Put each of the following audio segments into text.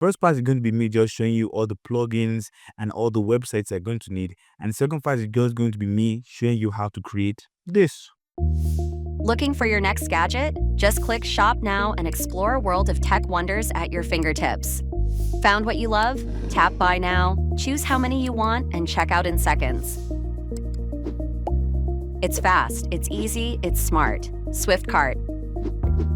First part is going to be me just showing you all the plugins and all the websites you're going to need. And the second part is just going to be me showing you how to create this. Looking for your next gadget? Just click Shop Now and explore a world of tech wonders at your fingertips. Found what you love? Tap Buy Now, choose how many you want, and check out in seconds. It's fast, it's easy, it's smart. Swift Cart.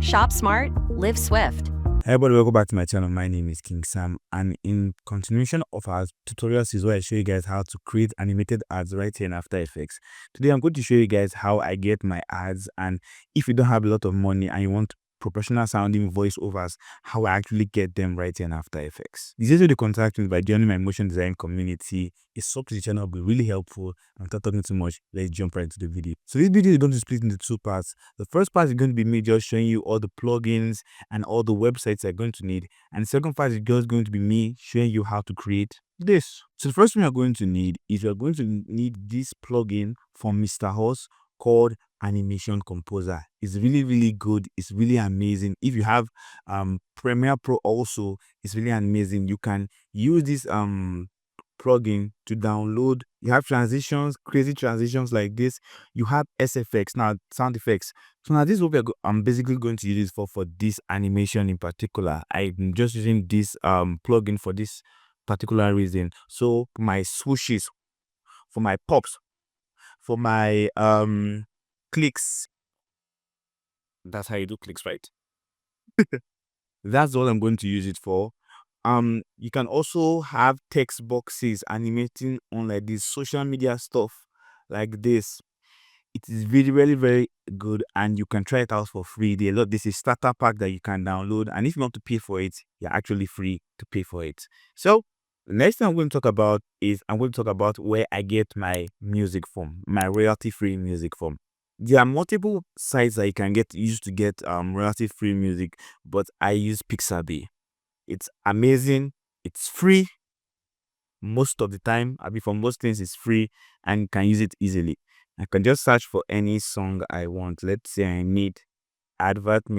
Shop smart, live swift. Hey everybody, welcome back to my channel. My name is King Sam, and in continuation of our tutorials is where I show you guys how to create animated ads right here in After Effects. Today I'm going to show you guys how I get my ads, and if you don't have a lot of money and you want professional sounding voiceovers, how I actually get them right here in After Effects. This is way to contact me by joining my motion design community. A sub to the channel will be really helpful. And without talking too much, let's jump right into the video. So this video is going to split into two parts. The first part is going to be me just showing you all the plugins and all the websites you're going to need. And the second part is just going to be me showing you how to create this. So the first thing you're going to need is you're going to need this plugin from Mr. Horse called Animation Composer. It's really good. It's really amazing. If you have Premiere Pro also, it's really amazing. You can use this plugin to download. You have transitions, crazy transitions like this. You have SFX, now sound effects. So now this is what I'm basically going to use this for this animation in particular. I'm just using this plugin for this particular reason. So my swooshes, for my pops, for my clicks, that's how you do clicks, right? That's all I'm going to use it for. You can also have text boxes animating on like this social media stuff like this. It is very good, and you can try it out for free. This is starter pack that you can download, and if you want to pay for it, you're actually free to pay for it. So the next thing I'm going to talk about is I'm going to talk about where I get my music from, my royalty-free music from. There are multiple sites that you can use to get royalty-free music, but I use Pixabay. It's amazing. It's free most of the time. For most things, it's free and you can use it easily. I can just search for any song I want. Let's say I need advertisement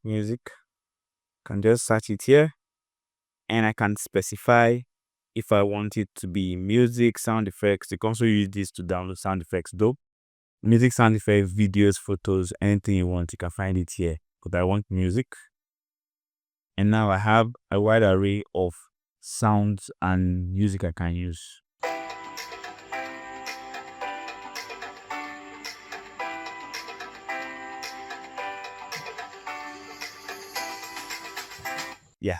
music. Can just search it here, and I can specify if I want it to be music, sound effects. You can also use this to download sound effects though. Music, sound effects, videos, photos, anything you want, you can find it here. But I want music. And now I have a wide array of sounds and music I can use. Yeah,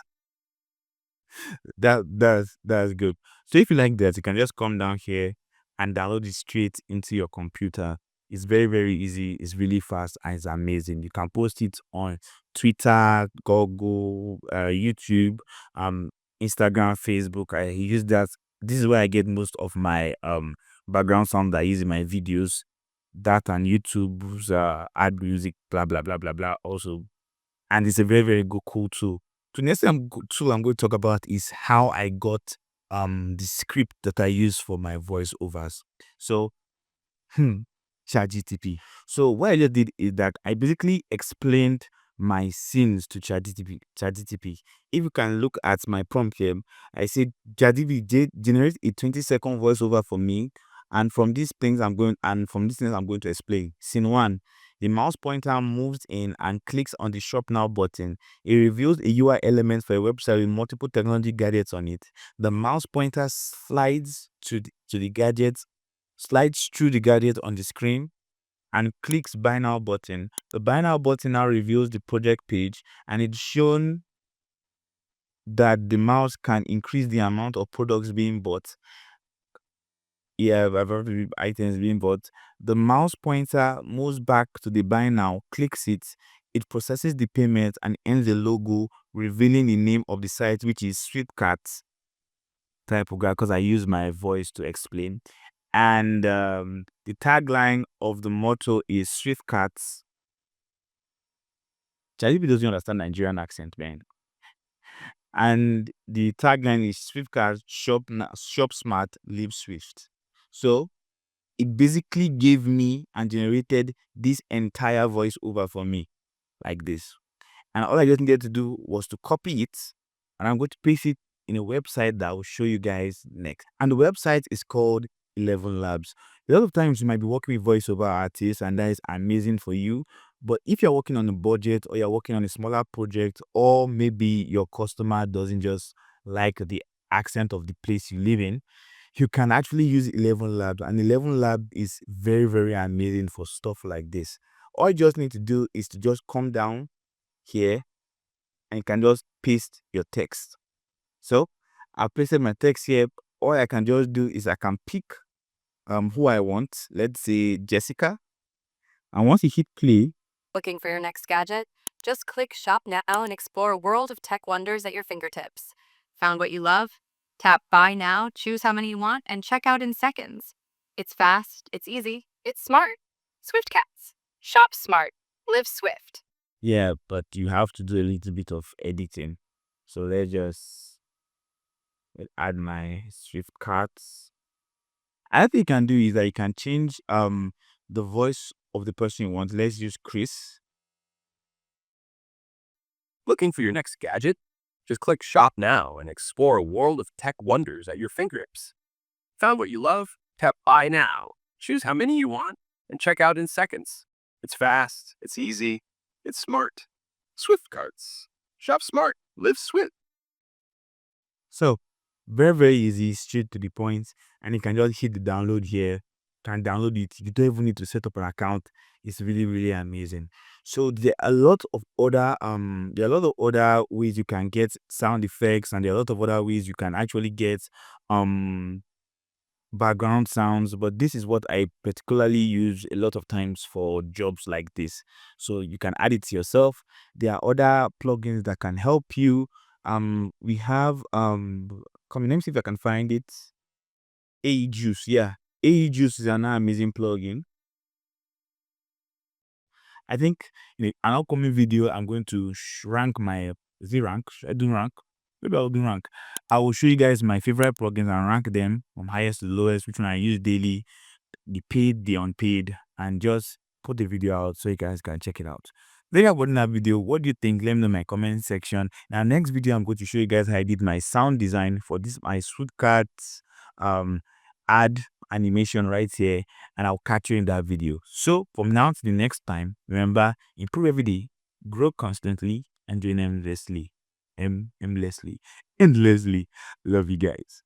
that's good. So if you like that, you can just come down here and download it straight into your computer. It's very easy. It's really fast and it's amazing. You can post it on Twitter, Google, YouTube, Instagram, Facebook. I use that. This is where I get most of my background sound that I use in my videos. That and YouTube's add music, blah blah blah blah blah. Also, and it's a very good cool tool. The next tool I'm going to talk about is how I got the script that I use for my voiceovers. So ChatGTP. So what I just did is that I basically explained my scenes to ChatGTP. If you can look at my prompt here, I said ChatGTP generate a 20-second voiceover for me, and from these things I'm going to explain. Scene 1. The mouse pointer moves in and clicks on the Shop Now button. It reveals a UI element for a website with multiple technology gadgets on it. The mouse pointer slides through the gadgets on the screen and clicks Buy Now button. The Buy Now button now reveals the project page, and it's shown that the mouse can increase the amount of products being bought. Yeah, items being bought. The mouse pointer moves back to the Buy Now, clicks it, it processes the payment and ends the logo, revealing the name of the site, which is Sweetcats typograph, because I use my voice to explain. And the tagline of the motto is Swiftcats. ChatGPT doesn't understand Nigerian accent, man. And the tagline is Swiftcats, shop smart, live swift. So it basically gave me and generated this entire voiceover for me like this. And all I just needed to do was to copy it, and I'm going to paste it in a website that I will show you guys next. And the website is called 11 Labs. A lot of times you might be working with voiceover artists, and that is amazing for you. But if you're working on a budget, or you're working on a smaller project, or maybe your customer doesn't just like the accent of the place you live in, you can actually use 11 Labs. And 11 Lab is very, very amazing for stuff like this. All you just need to do is to just come down here, and you can just paste your text. So I've pasted my text here. All I can just do is I can pick who I want. Let's say Jessica. And once you hit play, Looking for your next gadget? Just click Shop Now and explore a world of tech wonders at your fingertips. Found what you love? Tap Buy Now, choose how many you want, and check out in seconds. It's fast, it's easy, it's smart. Swift Cats. Shop smart. Live swift. yeah, but you have to do a little bit of editing. So let's just add my Swift cards. Another thing you can do is that you can change the voice of the person you want. Let's use Chris. Looking for your next gadget? Just click Shop Now and explore a world of tech wonders at your fingertips. Found what you love? Tap Buy Now. Choose how many you want and check out in seconds. It's fast, it's easy, it's smart. Swift Cards. Shop smart, live swift. So very, very easy, straight to the point, and you can just hit the download here. Can download it. You don't even need to set up an account. It's really, really amazing. So there are a lot of other ways you can get sound effects, and there are a lot of other ways you can actually get um background sounds, but this is what I particularly use a lot of times for jobs like this. So you can add it to yourself. There are other plugins that can help you. We have come let me see if I can find it. AE Juice, yeah. AE Juice is an amazing plugin. I think in an upcoming video, I'm going to rank my rank. Should I do rank? Maybe I'll do rank. I will show you guys my favorite plugins and rank them from highest to lowest, which one I use daily, the paid, the unpaid, and just put the video out so you guys can check it out. There you have that video. What do you think? Let me know in my comment section. Now, next video, I'm going to show you guys how I did my sound design for this my Sweetcards ad animation right here, and I'll catch you in that video. So from now to the next time, remember, improve every day, grow constantly, and do it endlessly. Endlessly. Love you guys.